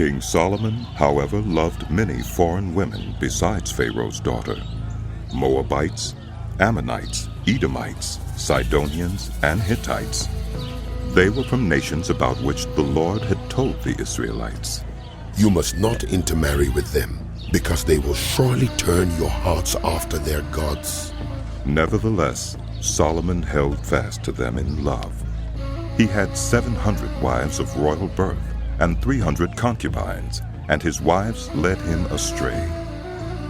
King Solomon, however, loved many foreign women besides Pharaoh's daughter: Moabites, Ammonites, Edomites, Sidonians, and Hittites. They were from nations about which the Lord had told the Israelites, "You must not intermarry with them, because they will surely turn your hearts after their gods." Nevertheless, Solomon held fast to them in love. He had 700 wives of royal birth and 300 concubines, and his wives led him astray.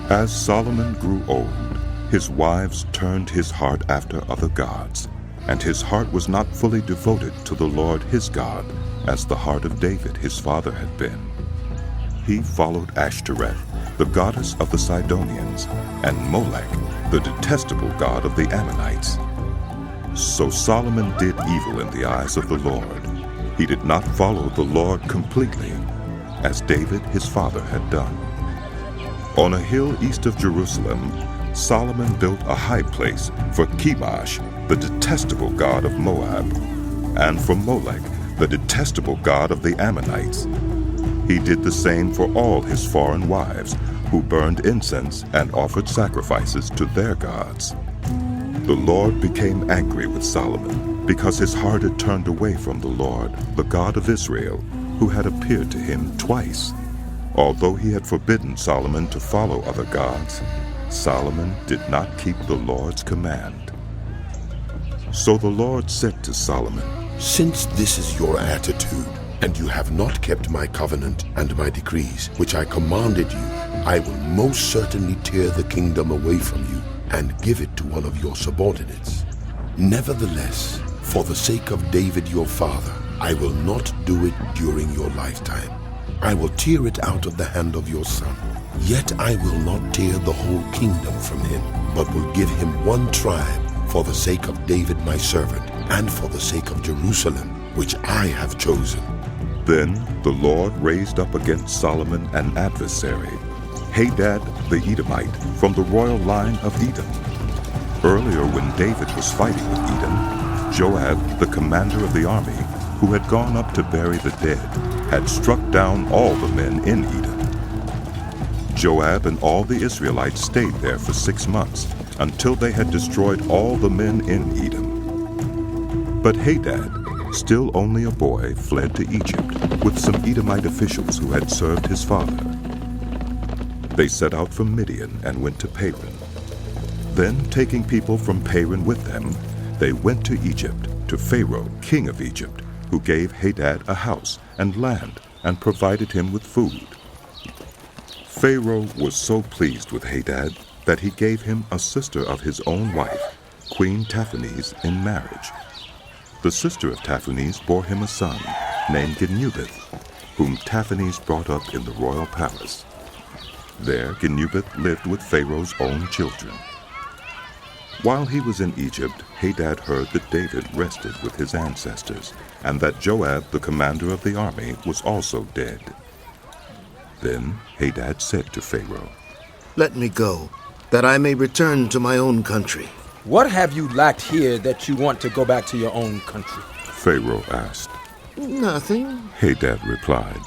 As Solomon grew old, his wives turned his heart after other gods, and his heart was not fully devoted to the Lord his God, as the heart of David his father had been. He followed Ashtoreth, the goddess of the Sidonians, and Molech, the detestable god of the Ammonites. So Solomon did evil in the eyes of the Lord. He did not follow the Lord completely, as David his father had done. On a hill east of Jerusalem, Solomon built a high place for Chemosh, the detestable god of Moab, and for Molech, the detestable god of the Ammonites. He did the same for all his foreign wives, who burned incense and offered sacrifices to their gods. The Lord became angry with Solomon, because his heart had turned away from the Lord, the God of Israel, who had appeared to him twice. Although he had forbidden Solomon to follow other gods, Solomon did not keep the Lord's command. So the Lord said to Solomon, "Since this is your attitude, and you have not kept my covenant and my decrees, which I commanded you, I will most certainly tear the kingdom away from you and give it to one of your subordinates. Nevertheless, for the sake of David your father, I will not do it during your lifetime. I will tear it out of the hand of your son. Yet I will not tear the whole kingdom from him, but will give him one tribe for the sake of David my servant, and for the sake of Jerusalem, which I have chosen." Then the Lord raised up against Solomon an adversary, Hadad the Edomite, from the royal line of Edom. Earlier, when David was fighting with Edom, Joab, the commander of the army, who had gone up to bury the dead, had struck down all the men in Edom. Joab and all the Israelites stayed there for 6 months, until they had destroyed all the men in Edom. But Hadad, still only a boy, fled to Egypt with some Edomite officials who had served his father. They set out from Midian and went to Paran. Then, taking people from Paran with them, they went to Egypt, to Pharaoh, king of Egypt, who gave Hadad a house and land and provided him with food. Pharaoh was so pleased with Hadad that he gave him a sister of his own wife, Queen Taphanes, in marriage. The sister of Taphanes bore him a son named Genubith, whom Taphanes brought up in the royal palace. There Genubith lived with Pharaoh's own children. While he was in Egypt, Hadad heard that David rested with his ancestors, and that Joab, the commander of the army, was also dead. Then Hadad said to Pharaoh, "Let me go, that I may return to my own country." "What have you lacked here that you want to go back to your own country?" Pharaoh asked. "Nothing, Hadad replied.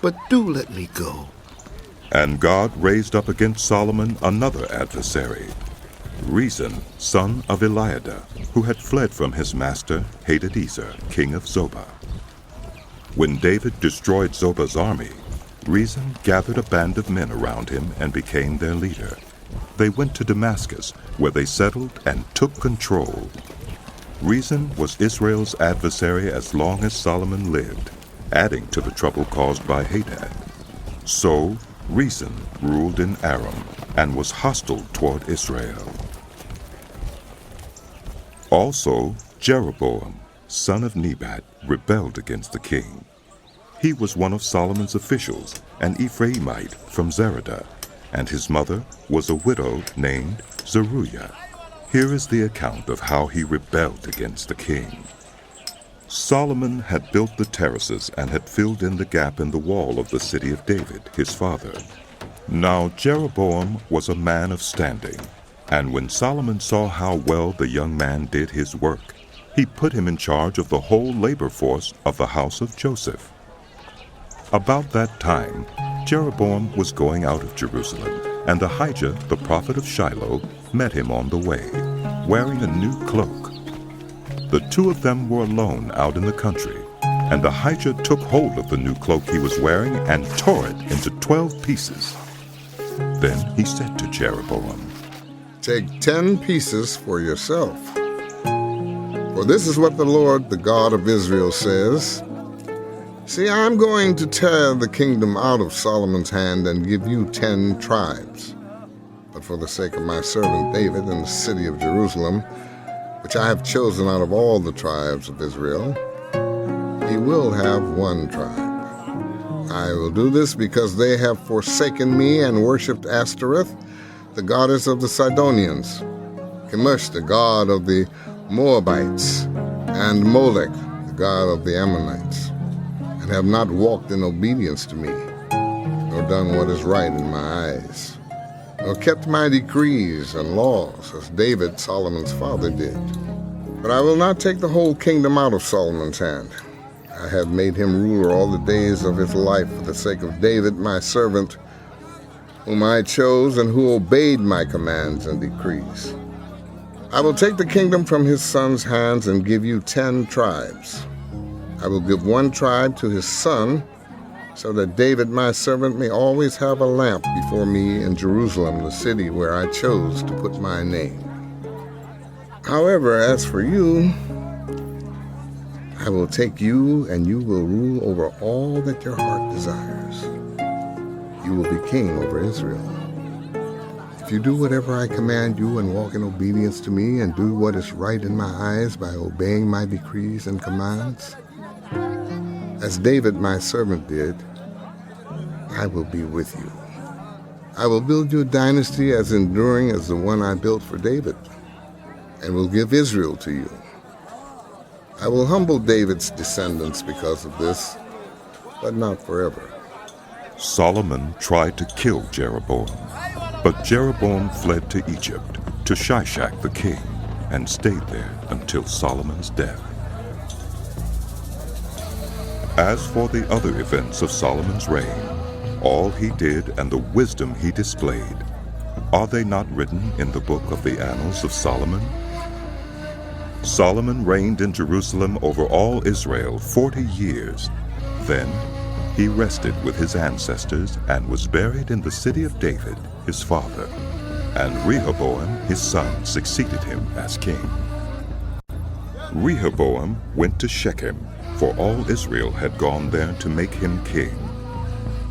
but do let me go." And God raised up against Solomon another adversary, Rezon, son of Eliada, who had fled from his master Hadadezer, king of Zobah. When David destroyed Zobah's army, Rezon gathered a band of men around him and became their leader. They went to Damascus, where they settled and took control. Rezon was Israel's adversary as long as Solomon lived, adding to the trouble caused by Hadad. So Rezon ruled in Aram and was hostile toward Israel. Also, Jeroboam, son of Nebat, rebelled against the king. He was one of Solomon's officials, an Ephraimite from Zeradah, and his mother was a widow named Zeruiah. Here is the account of how he rebelled against the king. Solomon had built the terraces and had filled in the gap in the wall of the city of David, his father. Now Jeroboam was a man of standing, and when Solomon saw how well the young man did his work, he put him in charge of the whole labor force of the house of Joseph. About that time, Jeroboam was going out of Jerusalem, and Ahijah, the prophet of Shiloh, met him on the way, wearing a new cloak. The two of them were alone out in the country, and Ahijah took hold of the new cloak he was wearing and tore it into 12 pieces. Then he said to Jeroboam, "Take 10 pieces for yourself. For this is what the Lord, the God of Israel, says. See, I'm going to tear the kingdom out of Solomon's hand and give you 10 tribes. But for the sake of my servant David and the city of Jerusalem, which I have chosen out of all the tribes of Israel, he will have 1 tribe. I will do this because they have forsaken me and worshipped Ashtoreth, the goddess of the Sidonians, Chemosh, the god of the Moabites, and Molech, the god of the Ammonites, and have not walked in obedience to me, nor done what is right in my eyes, nor kept my decrees and laws, as David, Solomon's father, did. But I will not take the whole kingdom out of Solomon's hand. I have made him ruler all the days of his life for the sake of David, my servant, whom I chose and who obeyed my commands and decrees. I will take the kingdom from his son's hands and give you 10 tribes. I will give 1 tribe to his son, so that David, my servant, may always have a lamp before me in Jerusalem, the city where I chose to put my name. However, as for you, I will take you, and you will rule over all that your heart desires. You will be king over Israel. If you do whatever I command you and walk in obedience to me and do what is right in my eyes by obeying my decrees and commands, as David my servant did, I will be with you. I will build you a dynasty as enduring as the one I built for David, and will give Israel to you. I will humble David's descendants because of this, but not forever." Solomon tried to kill Jeroboam, but Jeroboam fled to Egypt, to Shishak the king, and stayed there until Solomon's death. As for the other events of Solomon's reign, all he did and the wisdom he displayed, are they not written in the book of the Annals of Solomon? Solomon reigned in Jerusalem over all Israel 40 years. Then he rested with his ancestors and was buried in the city of David, his father. And Rehoboam, his son, succeeded him as king. Rehoboam went to Shechem, for all Israel had gone there to make him king.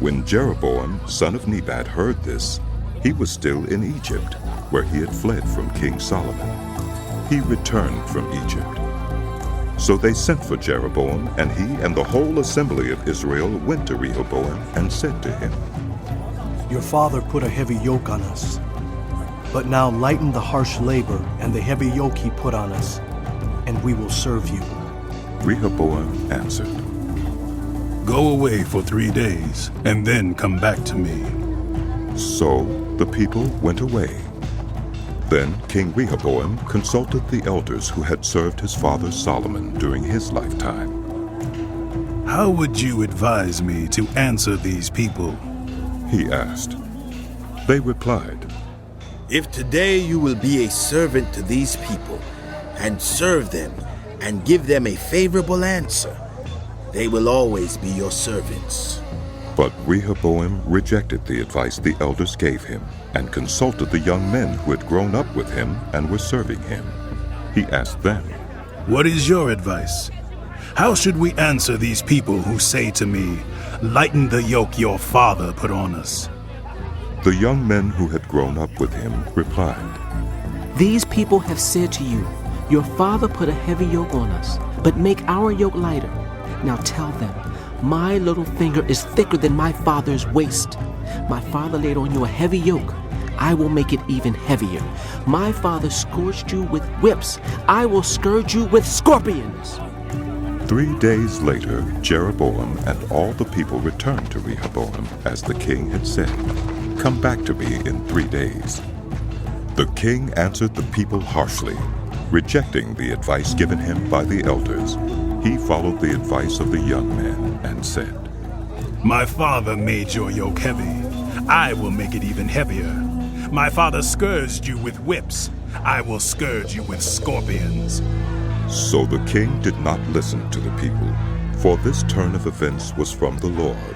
When Jeroboam, son of Nebat, heard this, he was still in Egypt, where he had fled from King Solomon. He returned from Egypt. So they sent for Jeroboam, and he and the whole assembly of Israel went to Rehoboam and said to him, "Your father put a heavy yoke on us, but now lighten the harsh labor and the heavy yoke he put on us, and we will serve you." Rehoboam answered, "Go away for 3 days, and then come back to me." So the people went away. Then King Rehoboam consulted the elders who had served his father Solomon during his lifetime. "How would you advise me to answer these people?" he asked. They replied, "If today you will be a servant to these people, and serve them, and give them a favorable answer, they will always be your servants." But Rehoboam rejected the advice the elders gave him and consulted the young men who had grown up with him and were serving him. He asked them, "What is your advice? How should we answer these people who say to me, 'Lighten the yoke your father put on us'?" The young men who had grown up with him replied, "These people have said to you, 'Your father put a heavy yoke on us, but make our yoke lighter.' Now tell them, 'My little finger is thicker than my father's waist. My father laid on you a heavy yoke. I will make it even heavier. My father scourged you with whips. I will scourge you with scorpions.'" 3 days later, Jeroboam and all the people returned to Rehoboam, as the king had said, "Come back to me in 3 days." The king answered the people harshly, rejecting the advice given him by the elders. He followed the advice of the young men and said, My father made your yoke heavy. I will make it even heavier. My father scourged you with whips. I will scourge you with scorpions. So the king did not listen to the people, for this turn of events was from the Lord,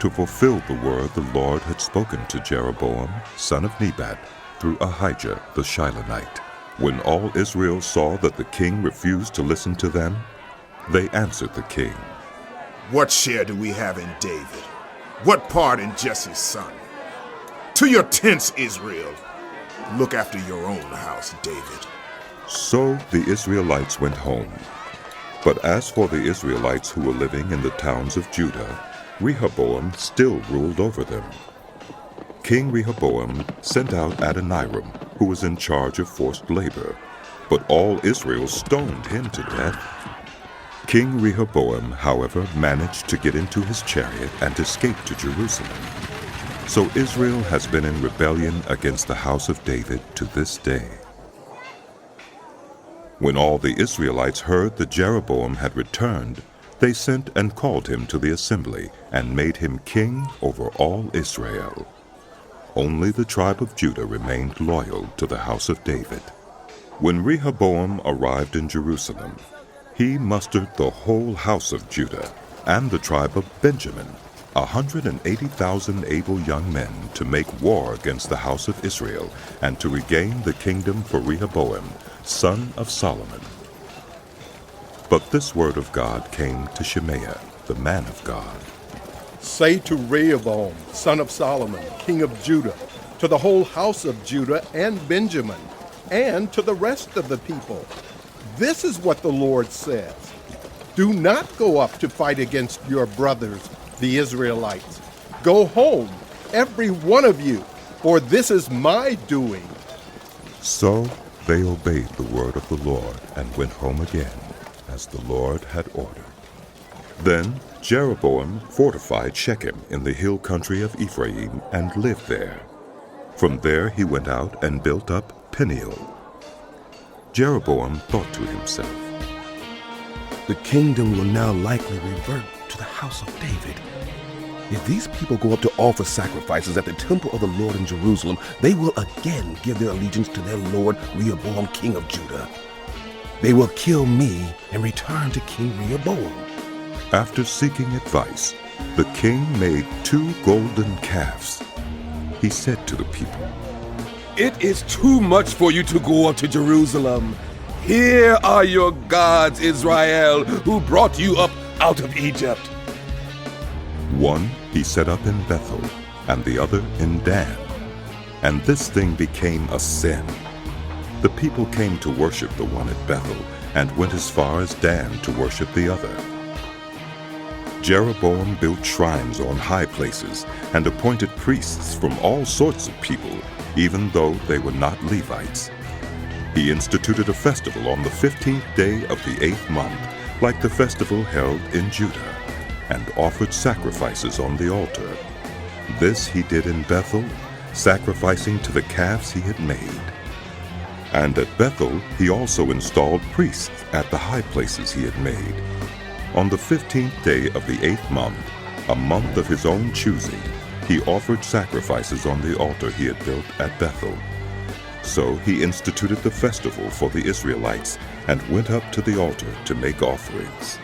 to fulfill the word the Lord had spoken to Jeroboam, son of Nebat, through Ahijah the Shilonite. When all Israel saw that the king refused to listen to them, they answered the king, "What share do we have in David? What part in Jesse's son? To your tents, Israel! Look after your own house, David." So the Israelites went home. But as for the Israelites who were living in the towns of Judah, Rehoboam still ruled over them. King Rehoboam sent out Adoniram, who was in charge of forced labor, but all Israel stoned him to death. King Rehoboam, however, managed to get into his chariot and escape to Jerusalem. So Israel has been in rebellion against the house of David to this day. When all the Israelites heard that Jeroboam had returned, they sent and called him to the assembly and made him king over all Israel. Only the tribe of Judah remained loyal to the house of David. When Rehoboam arrived in Jerusalem, he mustered the whole house of Judah and the tribe of Benjamin, 180,000 able young men, to make war against the house of Israel and to regain the kingdom for Rehoboam, son of Solomon. But this word of God came to Shemaiah, the man of God. Say to Rehoboam, son of Solomon, king of Judah, to the whole house of Judah and Benjamin, and to the rest of the people, this is what the Lord says. Do not go up to fight against your brothers, the Israelites. Go home, every one of you, for this is my doing. So they obeyed the word of the Lord and went home again, as the Lord had ordered. Then Jeroboam fortified Shechem in the hill country of Ephraim and lived there. From there he went out and built up Peniel. Jeroboam thought to himself, The kingdom will now likely revert to the house of David. If these people go up to offer sacrifices at the temple of the Lord in Jerusalem, they will again give their allegiance to their lord Rehoboam, king of Judah. They will kill me and return to King Rehoboam. After seeking advice, the king made 2 golden calves. He said to the people, "It is too much for you to go up to Jerusalem. Here are your gods, Israel, who brought you up out of Egypt." One he set up in Bethel, and the other in Dan. And this thing became a sin. The people came to worship the one at Bethel, and went as far as Dan to worship the other. Jeroboam built shrines on high places, and appointed priests from all sorts of people, even though they were not Levites. He instituted a festival on the 15th day of the 8th month, like the festival held in Judah, and offered sacrifices on the altar. This he did in Bethel, sacrificing to the calves he had made. And at Bethel he also installed priests at the high places he had made. On the 15th day of the 8th month, a month of his own choosing, he offered sacrifices on the altar he had built at Bethel. So he instituted the festival for the Israelites and went up to the altar to make offerings.